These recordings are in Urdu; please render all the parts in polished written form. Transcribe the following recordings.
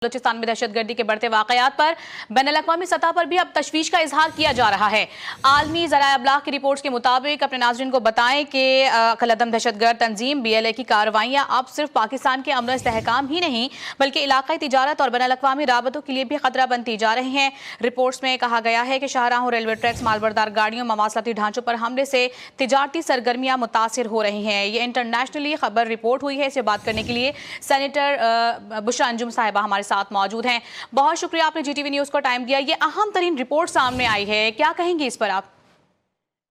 بلوچستان میں دہشت گردی کے بڑھتے واقعات پر بین الاقوامی سطح پر بھی اب تشویش کا اظہار کیا جا رہا ہے۔ عالمی ذرائع ابلاغ کی رپورٹس کے مطابق اپنے ناظرین کو بتائیں کہ کالعدم دہشت گرد تنظیم BLA کی کارروائیاں اب صرف پاکستان کے امن و استحکام ہی نہیں بلکہ علاقائی تجارت اور بین الاقوامی رابطوں کے لیے بھی خطرہ بنتی جا رہی ہیں۔ رپورٹس میں کہا گیا ہے کہ شاہراہوں، ریلوے ٹریکس، مالبردار گاڑیوں، مواصلاتی ڈھانچوں پر حملے سے تجارتی سرگرمیاں متاثر ہو رہی ہیں۔ یہ انٹرنیشنلی خبر رپورٹ ہوئی ہے۔ اس سے بات کرنے کے لیے سینیٹر بشرا انجم صاحبہ ہمارے ساتھ موجود ہیں۔ بہت شکریہ آپ نے GTV نیوز کو ٹائم دیا۔ یہ اہم ترین رپورٹ سامنے آئی ہے، کیا کہیں گی اس پر آپ؟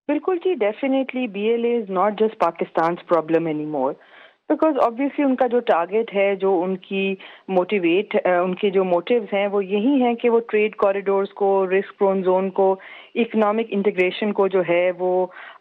بالکل جی، definitely BLA is not just Pakistan's problem any more, because obviously ان کا جو ٹارگیٹ ہے، جو ان کی ان کے جو موٹیوز ہیں وہ یہی ہیں کہ وہ ٹریڈ کوریڈورز کو، رسک پرون زون کو، اکنامک انٹیگریشن کو جو ہے وہ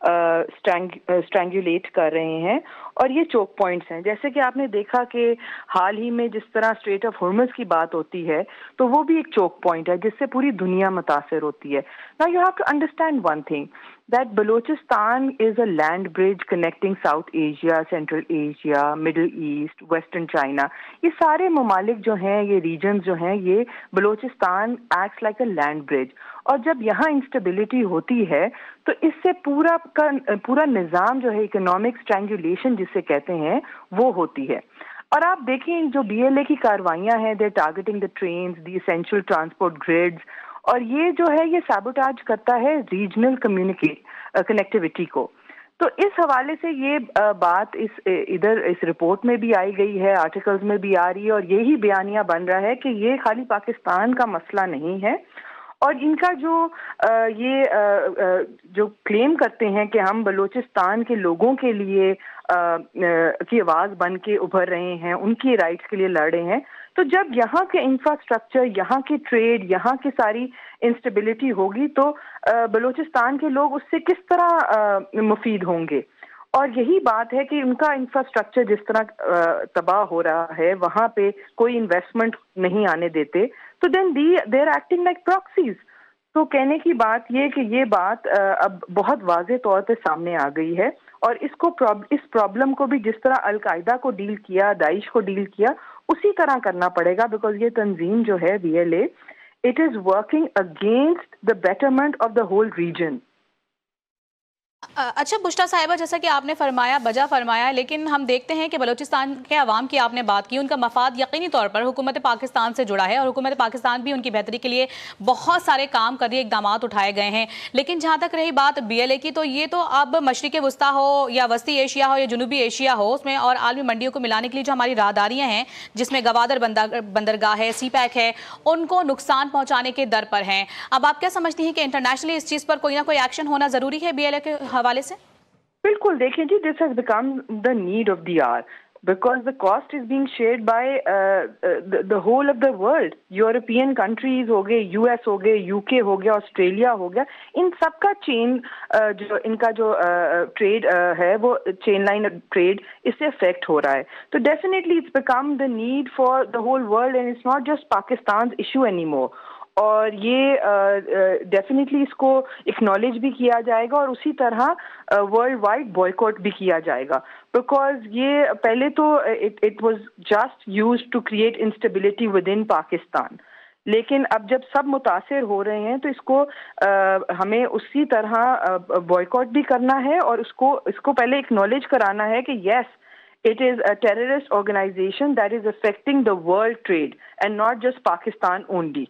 اسٹرینگولیٹ کر رہے ہیں، اور یہ چوک پوائنٹس ہیں۔ جیسے کہ آپ نے دیکھا کہ حال ہی میں جس طرح اسٹریٹ آف ہارمز کی بات ہوتی ہے تو وہ بھی ایک چوک پوائنٹ ہے جس سے پوری دنیا متاثر ہوتی ہے۔ Now you have to understand one thing, that Balochistan is a land bridge connecting South Asia, Central Asia, Middle East, Western China. یہ سارے ممالک جو ہیں، یہ ریجنز جو ہیں، یہ Balochistan acts like a land bridge. اور جب یہاں انسٹیبلٹی ہوتی ہے تو اس سے پورا نظام جو ہے اکنامک اسٹرینگولیشن جسے کہتے ہیں وہ ہوتی ہے۔ اور آپ دیکھیں جو BLA کی کارروائیاں ہیں، they're targeting the trains, the essential transport grids، اور یہ جو ہے یہ سیبوٹاج کرتا ہے ریجنل کنیکٹیوٹی کو۔ تو اس حوالے سے یہ بات اس رپورٹ میں بھی آئی گئی ہے، آرٹیکلز میں بھی آ رہی ہے، اور یہی بیانیہ بن رہا ہے کہ یہ خالی پاکستان کا مسئلہ نہیں ہے، اور ان کا جو کلیم کرتے ہیں کہ ہم بلوچستان کے لوگوں کے لیے کی آواز بن کے ابھر رہے ہیں، ان کی رائٹس کے لیے لڑ رہے ہیں، تو جب یہاں کے انفراسٹرکچر، یہاں کی ٹریڈ، یہاں کی ساری انسٹیبلٹی ہوگی تو بلوچستان کے لوگ اس سے کس طرح مفید ہوں گے؟ اور یہی بات ہے کہ ان کا انفراسٹرکچر جس طرح تباہ ہو رہا ہے، وہاں پہ کوئی انویسٹمنٹ نہیں آنے دیتے، تو then they are acting like proxies. تو کہنے کی بات یہ کہ یہ بات اب بہت واضح طور پہ سامنے آ گئی ہے، اور اس پرابلم کو بھی جس طرح القاعدہ کو ڈیل کیا، داعش کو ڈیل کیا، اسی طرح کرنا پڑے گا، بیکاز یہ تنظیم جو ہے BLA، it is working against the betterment of the whole region۔ اچھا بشرا صاحبہ، جیسا کہ آپ نے بجا فرمایا، لیکن ہم دیکھتے ہیں کہ بلوچستان کے عوام کی آپ نے بات کی، ان کا مفاد یقینی طور پر حکومت پاکستان سے جڑا ہے، اور حکومت پاکستان بھی ان کی بہتری کے لیے بہت سارے کام کر رہی، اقدامات اٹھائے گئے ہیں۔ لیکن جہاں تک رہی بات BLA کی، تو یہ تو اب مشرق وسطیٰ ہو یا وسطی ایشیا ہو یا جنوبی ایشیا ہو، اس میں اور عالمی منڈیوں کو ملانے کے لیے جو ہماری راہداریاں ہیں، جس میں گوادر بندرگاہ ہے، CPEC ہے، ان کو نقصان پہنچانے کے در پر ہیں۔ اب آپ کیا سمجھتی ہیں کہ انٹرنیشنلی اس چیز پر کوئی نہ کوئی ایکشن ہونا ضروری ہے BLA کے حوالے سے؟ بالکل، دیکھیں جی، this has become the need of the hour, because the cost is being shared by the whole of the world. European countries ہو گئے، US ہو گئے، UK ہو گیا، آسٹریلیا ہو گیا، ان سب کا ان کا جو ٹریڈ ہے وہ چین لائن ٹریڈ اس سے افیکٹ ہو رہا ہے۔ تو definitely it's become the need for the whole world, and it's not just Pakistan issue any more. اور یہ ڈیفینیٹلی اس کو اکنالج بھی کیا جائے گا، اور اسی طرح ورلڈ وائڈ بوائیکاٹ بھی کیا جائے گا، بیکاز یہ پہلے تو it was just used to create instability within Pakistan, لیکن اب جب سب متاثر ہو رہے ہیں تو اس کو ہمیں اسی طرح بوائیکاٹ بھی کرنا ہے، اور اس کو پہلے اکنالج کرانا ہے کہ یس، it is a terrorist organization that is affecting the world trade and not just Pakistan only۔